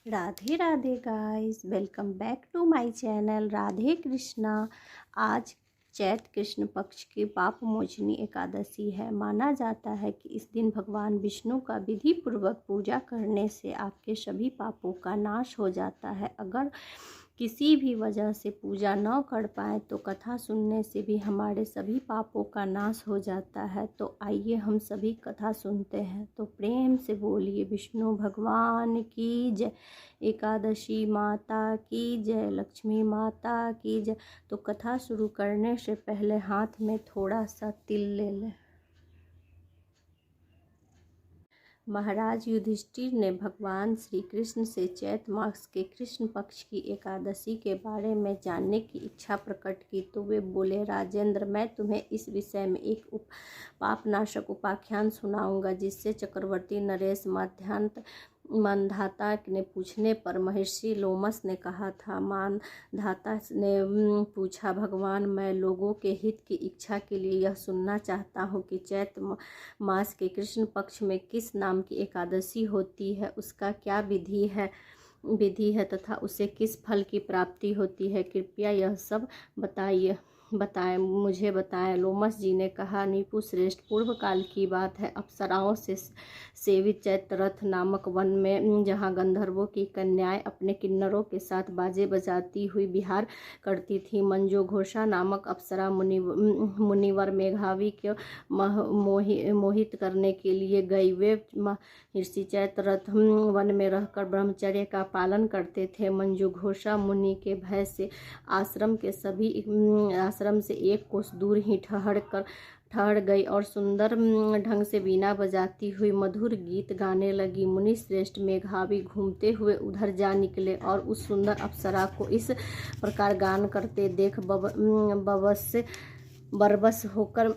Radhe Radhe guys, welcome back to my channel Radhe Krishna. आज चैत कृष्ण पक्ष की पाप मोचनी एकादशी है। माना जाता है कि इस दिन भगवान विष्णु का विधि पूर्वक पूजा करने से आपके सभी पापों का नाश हो जाता है। अगर किसी भी वजह से पूजा न कर पाए तो कथा सुनने से भी हमारे सभी पापों का नाश हो जाता है। तो आइए हम सभी कथा सुनते हैं। तो प्रेम से बोलिए विष्णु भगवान की जय, एकादशी माता की जय, लक्ष्मी माता की जय। तो कथा शुरू करने से पहले हाथ में थोड़ा सा तिल ले लें। महाराज युधिष्ठिर ने भगवान श्री कृष्ण से चैत मास के कृष्ण पक्ष की एकादशी के बारे में जानने की इच्छा प्रकट की। तो वे बोले, राजेंद्र, मैं तुम्हें इस विषय में एक पापनाशक उपाख्यान सुनाऊंगा, जिससे चक्रवर्ती नरेश मानधाता ने पूछने पर महर्षि लोमस ने कहा था। मानधाता ने पूछा, भगवान, मैं लोगों के हित की इच्छा के लिए यह सुनना चाहता हूँ कि चैत मास के कृष्ण पक्ष में किस नाम की एकादशी होती है, उसका क्या विधि है तथा उसे किस फल की प्राप्ति होती है। कृपया यह सब मुझे बताएं। लोमस जी ने कहा, नीपु श्रेष्ठ, पूर्व काल की बात है। अप्सराओं से सेवित चैत्ररथ नामक वन में, जहाँ गंधर्वों की कन्याएं अपने किन्नरों के साथ बाजे बजाती हुई विहार करती थी, मंजूघोषा नामक अप्सरा मुनिवर मेघावी को मोहित करने के लिए गई। वे महर्षि चैत्ररथ वन में रहकर ब्रह्मचर्य का पालन करते थे। मंजूघोषा मुनि के भय से आश्रम से एक कोस दूर ही ठहर गई और सुंदर ढंग से बीना बजाती हुई मधुर गीत गाने लगी। मुनि श्रेष्ठ मेघावी घूमते हुए उधर जा निकले और उस सुंदर अप्सरा को इस प्रकार गान करते देख बरबस होकर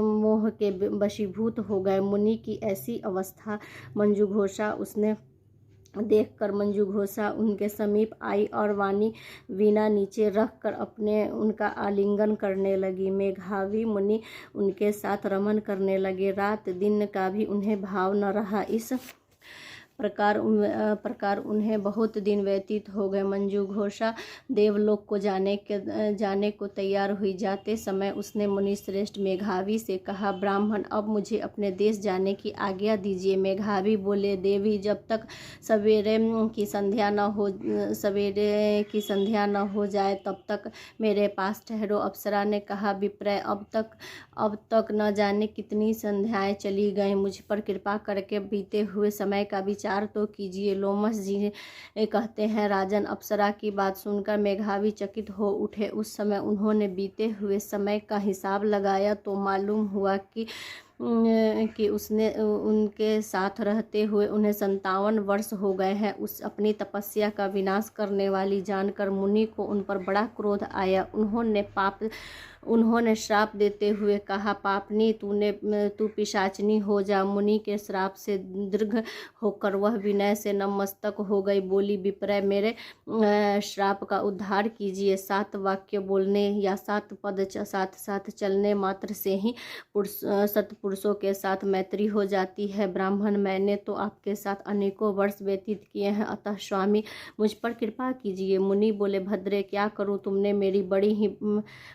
मोह के वशीभूत हो गए। मुनि की ऐसी अवस्था देखकर मंजूघोषा उनके समीप आई और वीणा नीचे रखकर उनका आलिंगन करने लगी। मेघावी मुनि उनके साथ रमन करने लगे। रात दिन का भी उन्हें भाव न रहा। इस प्रकार उन्हें बहुत दिन व्यतीत हो गए। मंजूघोषा देवलोक को जाने को तैयार हुई। जाते समय उसने मुनि श्रेष्ठ मेघावी से कहा, ब्राह्मण, अब मुझे अपने देश जाने की आज्ञा दीजिए। मेघावी बोले, देवी, जब तक सवेरे की संध्या न हो जाए तब तक मेरे पास ठहरो। अप्सरा ने कहा, विप्रय, अब तक न जाने कितनी संध्याएं चली गईं। मुझ पर कृपा करके बीते हुए समय का विचार तो कीजिए। लोमस जी कहते हैं, राजन, अप्सरा की बात सुनकर मेघावी चकित हो उठे। उस समय उन्होंने बीते हुए समय का हिसाब लगाया तो मालूम हुआ कि उसने उनके साथ रहते हुए उन्हें 57 वर्ष हो गए हैं। उस अपनी तपस्या का विनाश करने वाली जानकर मुनि को उन पर बड़ा क्रोध आया। उन्होंने श्राप देते हुए कहा, पापनी, तू पिशाचनी हो जा। मुनि के श्राप से दीर्घ होकर वह विनय से नतमस्तक हो गई। बोली, विप्रय, मेरे श्राप का उद्धार कीजिए। 7 वाक्य बोलने या 7 पद साथ साथ चलने मात्र से ही सत्पुरुषों के साथ मैत्री हो जाती है। ब्राह्मण, मैंने तो आपके साथ अनेकों वर्ष व्यतीत किए हैं, अतः स्वामी मुझ पर कृपा कीजिए। मुनि बोले, भद्रे, क्या करूं, तुमने मेरी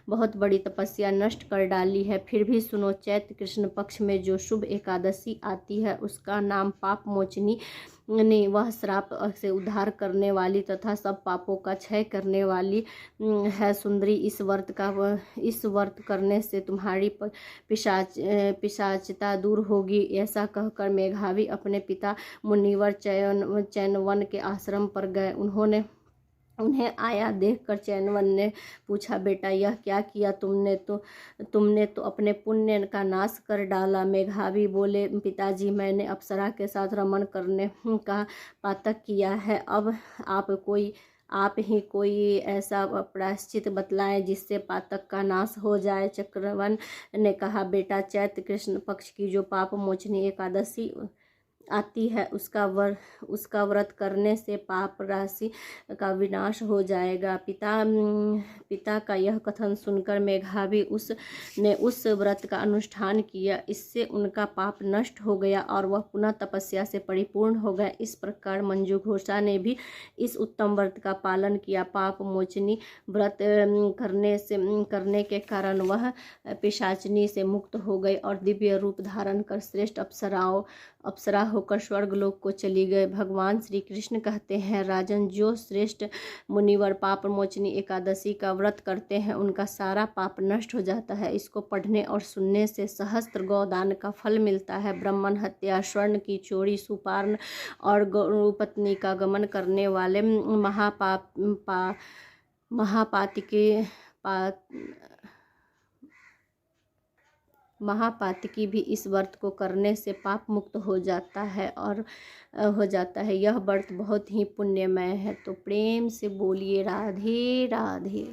बहुत बड़ी तपस्या नष्ट कर डाली है। फिर भी सुनो, चैत्र कृष्ण पक्ष में जो शुभ एकादशी आती है उसका नाम पाप मोचनी ने, वह श्राप से उद्धार करने वाली तथा सब पापों का क्षय करने वाली है। सुंदरी, इस व्रत करने से तुम्हारी पिशाचता दूर होगी। ऐसा कहकर मेघावी अपने पिता मुनिवर चैनवन के आश्रम पर गए। उन्हें आया देखकर चैनवन ने पूछा, बेटा, यह क्या किया तुमने तो अपने पुण्य का नाश कर डाला। मेघावी बोले, पिताजी, मैंने अप्सरा के साथ रमन करने का पातक किया है। अब आप ही कोई ऐसा प्रायश्चित बतलाएं जिससे पातक का नाश हो जाए। चक्रवन ने कहा, बेटा, चैत्र कृष्ण पक्ष की जो पाप मोचनी एकादशी आती है उसका व्रत करने से पाप राशि का विनाश हो जाएगा। पिता का यह कथन सुनकर मेघावी ने उस व्रत का अनुष्ठान किया। इससे उनका पाप नष्ट हो गया और वह पुनः तपस्या से परिपूर्ण हो गए। इस प्रकार मंजू घोषा ने भी इस उत्तम व्रत का पालन किया। पाप मोचनी व्रत करने के कारण वह पिशाचिनी से मुक्त हो गई और दिव्य रूप धारण कर श्रेष्ठ अप्सरा होकर स्वर्गलोक को चली गए। भगवान श्री कृष्ण कहते हैं, राजन, जो श्रेष्ठ मुनिवर पाप मोचनी एकादशी का व्रत करते हैं उनका सारा पाप नष्ट हो जाता है। इसको पढ़ने और सुनने से सहस्त्र गौदान का फल मिलता है। ब्राह्मण हत्या, स्वर्ण की चोरी, सुपार्ण और गौपत्नी का गमन करने वाले महापातकी भी इस व्रत को करने से पाप मुक्त हो जाता है। यह व्रत बहुत ही पुण्यमय है। तो प्रेम से बोलिए राधे राधे।